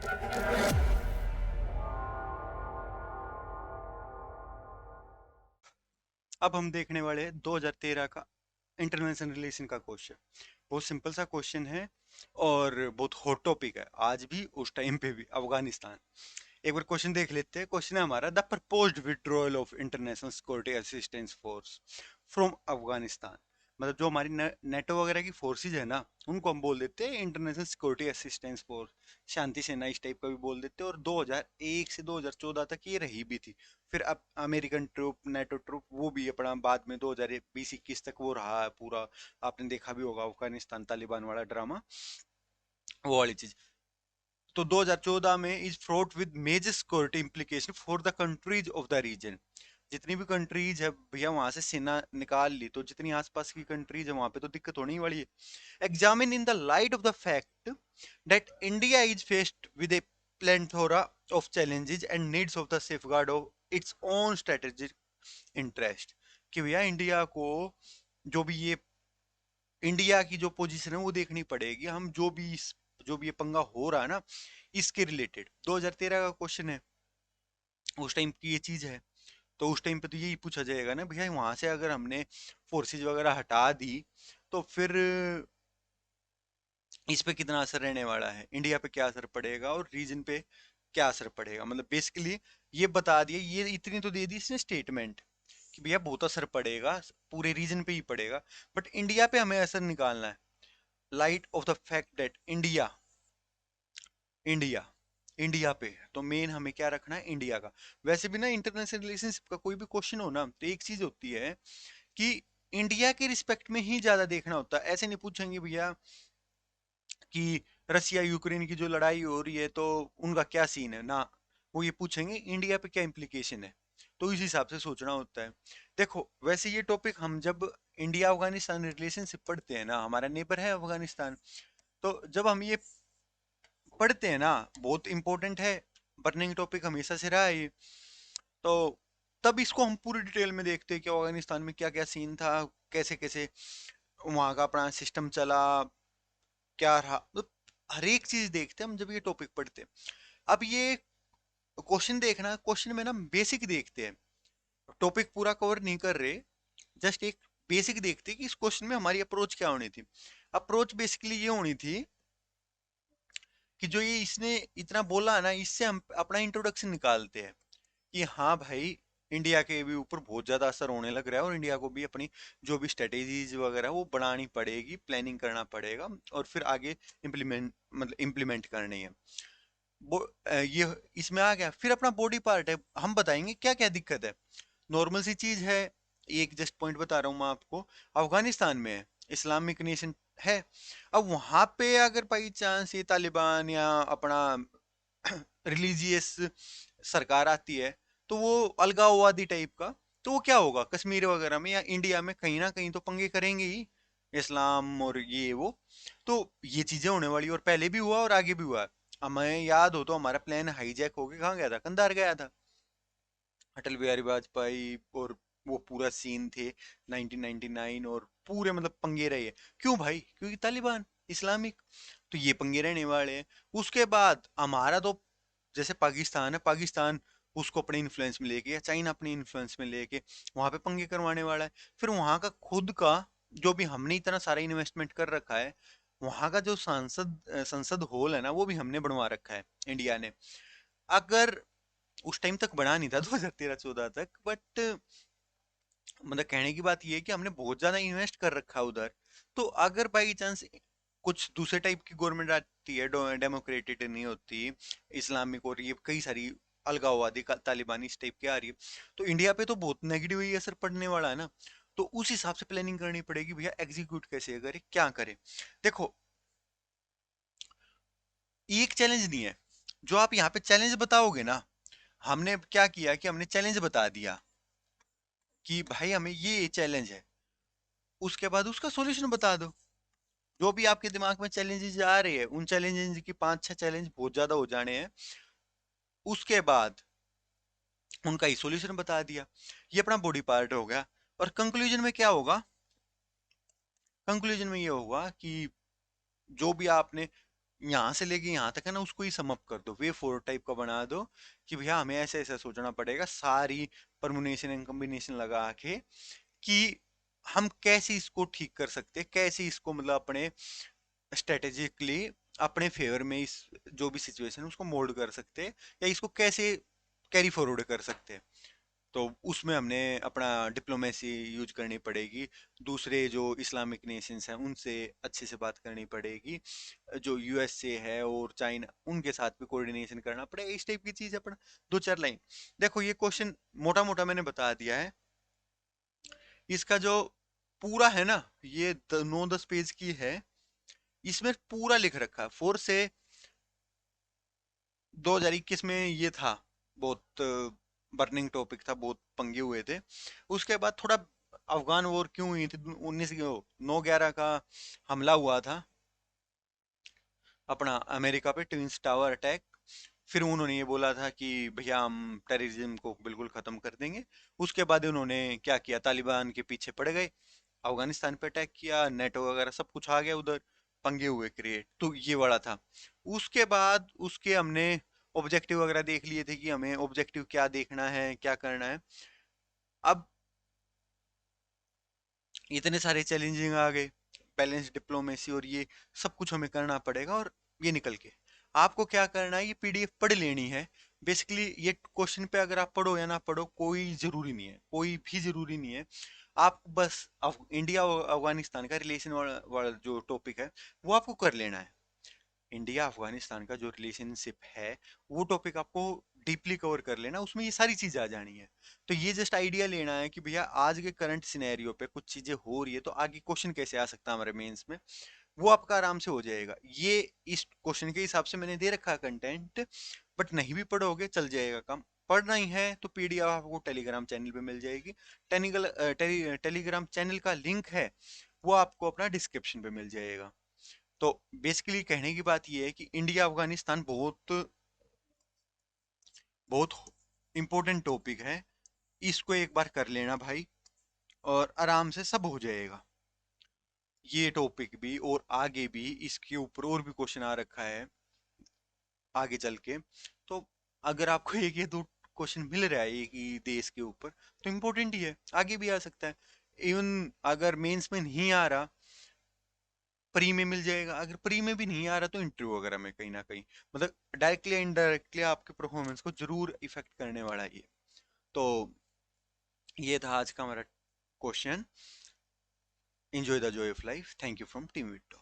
अब हम देखने वाले हैं 2013 का इंटरनेशनल रिलेशन का क्वेश्चन। बहुत सिंपल सा क्वेश्चन है और बहुत हॉट टॉपिक है आज भी, उस टाइम पे भी। अफगानिस्तान, एक बार क्वेश्चन देख लेते हैं। क्वेश्चन है हमारा, the proposed withdrawal of international security assistance force from Afghanistan. मतलब जो हमारी नेटो वगैरह की फोर्सेज है ना, उनको हम बोल देते हैं इंटरनेशनल सिक्योरिटी असिस्टेंस फोर्स, शांति सेना इस टाइप का भी बोल देते हैं। और 2001 से 2014 तक ये रही भी थी। फिर अब अमेरिकन ट्रूप, नेटो ट्रूप, वो भी अपना बाद में 2020-21 तक वो रहा है पूरा। आपने देखा भी होगा अफगानिस्तान तालिबान वाला ड्रामा, वो वाली चीज। तो 2014 में is fraught with major security implication for the countries of the region. जितनी भी कंट्रीज है भैया, वहां से सेना निकाल ली तो जितनी आसपास की कंट्रीज है वहां पे तो दिक्कत होने ही वाली है। Examine in the light of the fact that India is faced with A plethora of challenges and needs of the safeguard of its own strategic interest। कि भैया इंडिया को, जो भी ये इंडिया की जो पोजीशन है वो देखनी पड़ेगी। हम जो भी ये पंगा हो रहा है ना, इसके रिलेटेड 2013 का क्वेश्चन है, उस टाइम की ये चीज है। तो उस टाइम पे तो यही पूछा जाएगा ना भैया, वहां से अगर हमने फोर्सेज वगैरह हटा दी तो फिर इस पे कितना असर रहने वाला है, इंडिया पे क्या असर पड़ेगा और रीजन पे क्या असर पड़ेगा। मतलब बेसिकली ये बता दिया, ये इतनी तो दे दी इसने स्टेटमेंट कि भैया बहुत असर पड़ेगा, पूरे रीजन पे ही पड़ेगा, बट इंडिया पे हमें असर निकालना है। Light of the fact that India India India पे है, तो मेन हमें क्या रखना है, इंडिया का। वैसे भी ना इंटरनेशनल रिलेशनशिप का कोई भी क्वेश्चन हो ना, तो एक चीज होती है कि इंडिया के रिस्पेक्ट में ही ज्यादा देखना होता है। ऐसे नहीं पूछेंगे भैया कि रसिया यूक्रेन की जो लड़ाई हो रही है तो उनका क्या सीन है ना, वो ये पूछेंगे इंडिया पे क्या इम्प्लीकेशन है। तो इस हिसाब से सोचना होता है। देखो वैसे ये टॉपिक हम जब इंडिया अफगानिस्तान रिलेशनशिप पढ़ते हैं ना, हमारा नेबर है अफगानिस्तान, तो जब हम ये पढ़ते हैं ना, बहुत इंपॉर्टेंट है, बर्निंग टॉपिक हमेशा से रहा है ये। तो तब इसको हम पूरी डिटेल में देखते हैं कि अफगानिस्तान में क्या क्या सीन था, कैसे कैसे वहां का अपना सिस्टम चला, क्या रहा, तो हर एक चीज देखते हैं हम जब ये टॉपिक पढ़ते हैं। अब ये क्वेश्चन देखना, क्वेश्चन में ना बेसिक देखते हैं, टॉपिक पूरा कवर नहीं कर रहे, जस्ट एक बेसिक देखते हैं कि इस क्वेश्चन में हमारी अप्रोच क्या होनी थी। अप्रोच बेसिकली ये होनी थी कि जो ये इसने इतना बोला ना, इससे हम अपना इंट्रोडक्शन निकालते हैं कि हाँ भाई, इंडिया के भी ऊपर बहुत ज्यादा असर होने लग रहा है और इंडिया को भी अपनी जो भी स्ट्रेटेजीज वगैरह वो बनानी पड़ेगी, प्लानिंग करना पड़ेगा और फिर आगे इम्प्लीमेंट करनी है। ये इसमें आ गया। फिर अपना बॉडी पार्ट है, हम बताएंगे क्या क्या दिक्कत है। नॉर्मल सी चीज है, एक जस्ट पॉइंट बता रहा हूँ मैं आपको। अफगानिस्तान में है, इस्लामिक नेशन है। अब वहां पे अगर बाई चांस ये तालिबान या अपना रिलीजियस सरकार आती है, तो वो अलगाववादी टाइप का, तो वो क्या होगा कश्मीर वगैरह में या इंडिया में कहीं ना कहीं तो पंगे करेंगे ही, इस्लाम और ये वो। तो ये चीजें होने वाली, और पहले भी हुआ और आगे भी हुआ। हमें याद हो तो हमारा प्लान हाईजैक होके कहाँ गया था, कंधार गया था, अटल बिहारी वाजपेयी और वो पूरा सीन थे 1999, और पूरे मतलब पंगे रहे हैं। क्यों भाई, क्योंकि तालिबान इस्लामिक, तो ये पंगे रहने वाले हैं। उसके बाद हमारा तो जैसे पाकिस्तान है, पाकिस्तान उसको अपने इन्फ्लुएंस में लेके या चाइना अपने इन्फ्लुएंस में लेके वहां पे पंगे करवाने वाला है। फिर वहां का खुद का जो भी हमने इतना सारा इन्वेस्टमेंट कर रखा है, वहां का जो संसद हॉल है ना, वो भी हमने बनवा रखा है इंडिया ने। अगर उस टाइम तक बना नहीं था 2013-14 तक, बट मतलब कहने की बात ये है कि हमने बहुत ज्यादा इन्वेस्ट कर रखा है उधर। तो अगर बाई चांस कुछ दूसरे टाइप की गवर्नमेंट आती है, डेमोक्रेटिक नहीं होती, इस्लामिक और ये कई सारी अलगाववादी तालिबानी इस टाइप की आ रही है, तो इंडिया पे तो बहुत नेगेटिव ही असर पड़ने वाला है ना। तो उस हिसाब से प्लानिंग करनी पड़ेगी भैया, एग्जीक्यूट कैसे करे, क्या करे। देखो, एक चैलेंज नहीं है, जो आप यहाँ पे चैलेंज बताओगे ना, हमने क्या किया कि हमने चैलेंज बता दिया कि भाई हमें ये चैलेंज है, उसके बाद उसका सॉल्यूशन बता दो। जो भी आपके दिमाग में चैलेंजेस आ रहे हैं, उन चैलेंजेस की पांच छह चैलेंज बहुत ज्यादा हो जाने हैं, उसके बाद उनका ही सॉल्यूशन बता दिया। ये अपना बॉडी पार्ट हो गया। और कंक्लूजन में क्या होगा, कंक्लूजन में ये होगा कि जो भी आपने यहाँ से लेके यहाँ तक है ना, उसको ही सम अप कर दो, वे फोर टाइप का बना दो कि भैया हमें ऐसे ऐसा सोचना पड़ेगा, सारी परमुनेशन एंड कॉम्बिनेशन लगा के, कि हम कैसे इसको ठीक कर सकते हैं, कैसे इसको मतलब अपने स्ट्रेटेजिकली अपने फेवर में इस जो भी सिचुएशन है उसको मोल्ड कर सकते हैं, या इसको कैसे कैरी फॉरवर्ड कर सकते हैं। तो उसमें हमने अपना डिप्लोमेसी यूज करनी पड़ेगी, दूसरे जो इस्लामिक नेशंस हैं उनसे अच्छे से बात करनी पड़ेगी, जो यूएसए है और चाइना उनके साथ भी कोऑर्डिनेशन करना पड़ेगा, इस टाइप की चीज अपना। दो चार लाइन देखो, ये क्वेश्चन मोटा मोटा मैंने बता दिया है। इसका जो पूरा है ना, ये 9-10 पेज की है, इसमें पूरा लिख रखा है फोर से। 2021 में ये था, बहुत बर्निंग टॉपिक था, बहुत पंगे हुए थे। उसके बाद थोड़ा अफगान वॉर क्यों हुई थी, 9/11 का हमला हुआ था अपना अमेरिका पे, ट्विंस टावर अटैक। फिर उन्होंने ये बोला था कि भैया हम टेररिज्म को बिल्कुल खत्म कर देंगे। उसके बाद उन्होंने क्या किया, तालिबान के पीछे पड़ गए, अफगानिस्तान पे अटैक किया, नेटो वगैरह सब कुछ आ गया उधर, पंगे हुए क्रिएट, तो ये वाला था। उसके बाद उसके हमने ऑब्जेक्टिव वगैरह देख लिए थे कि हमें ऑब्जेक्टिव क्या देखना है, क्या करना है। अब इतने सारे चैलेंजिंग आ गए, बैलेंस डिप्लोमेसी और ये सब कुछ हमें करना पड़ेगा। और ये निकल के आपको क्या करना है, ये पीडीएफ पढ़ लेनी है। बेसिकली ये क्वेश्चन पे अगर आप पढ़ो या ना पढ़ो कोई जरूरी नहीं है, कोई भी जरूरी नहीं है। आप बस इंडिया और अफगानिस्तान का रिलेशन वाला जो टॉपिक है वो आपको कर लेना है। इंडिया अफगानिस्तान का जो रिलेशनशिप है वो टॉपिक आपको डीपली कवर कर लेना, उसमें ये सारी चीजें आ जानी है। तो ये जस्ट आइडिया लेना है कि भैया आज के करंट सिनेरियो पे कुछ चीजें हो रही है, तो आगे क्वेश्चन कैसे आ सकता है हमारे मेंस में, वो आपका आराम से हो जाएगा। ये इस क्वेश्चन के हिसाब से मैंने दे रखा है कंटेंट, बट नहीं भी पढ़ोगे चल जाएगा काम। पढ़ना ही है तो पीडीएफ आपको टेलीग्राम चैनल पे मिल जाएगी। टेलीग्राम चैनल का लिंक है वो आपको अपना डिस्क्रिप्शन पे मिल जाएगा। तो बेसिकली कहने की बात यह है कि इंडिया अफगानिस्तान बहुत बहुत इंपॉर्टेंट टॉपिक है, इसको एक बार कर लेना भाई, और आराम से सब हो जाएगा। ये टॉपिक भी और आगे भी इसके ऊपर और भी क्वेश्चन आ रखा है आगे चल के। तो अगर आपको एक या दो क्वेश्चन मिल रहा है एक ही देश के ऊपर, तो इम्पोर्टेंट ही है, आगे भी आ सकता है। इवन अगर मेंस में नहीं आ रहा, प्री में मिल जाएगा। अगर प्री में भी नहीं आ रहा तो इंटरव्यू वगैरह में कहीं ना कहीं, मतलब डायरेक्टली इनडायरेक्टली आपके परफॉर्मेंस को जरूर इफेक्ट करने वाला है ये। तो ये था आज का हमारा question. Enjoy the Joy of life, thank you from team Victo.